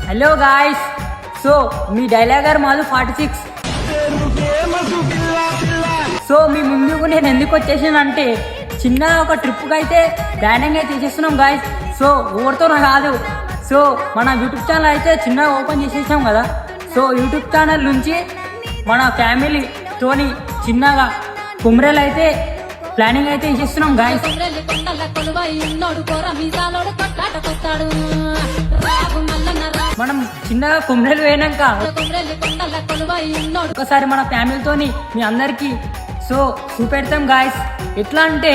Hello guys, so మీ డైలాగర్ మాది 46. So మీ ముందుకు నేను ఎందుకు వచ్చేసానంటే చిన్న ఒక ట్రిప్కి అయితే ప్లానింగ్ అయితే చేస్తున్నాం గాయ్స్. సో ఎవరితోనో కాదు, సో మన యూట్యూబ్ ఛానల్ అయితే చిన్నగా ఓపెన్ చేసేసాం కదా. సో యూట్యూబ్ ఛానల్ నుంచి మన ఫ్యామిలీతోని చిన్నగా కుమ్రేలు అయితే ప్లానింగ్ అయితే చేస్తున్నాం గాయ్స్. మనం చిన్నగా కుమ్రేలు పోయినాక ఒకసారి మన ఫ్యామిలీతోని మీ అందరికీ సో చూపెడతాం గాయ్స్. ఎట్లా అంటే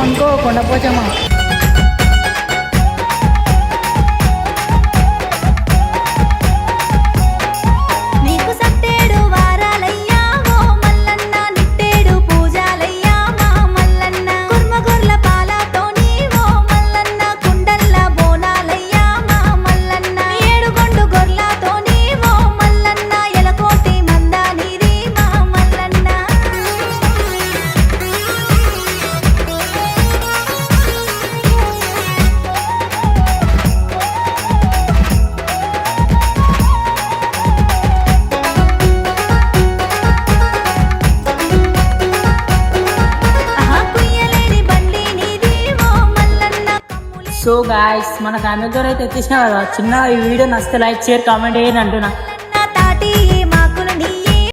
అనుకో కొండపోచమ్మా. సో గాయ్స్, మన ఫ్యామిలీతో అయితే తెచ్చేసినా కదా. చిన్న ఈ వీడియో నచ్చితే లైక్, షేర్, కామెంట్ చేయండి అంటున్నా.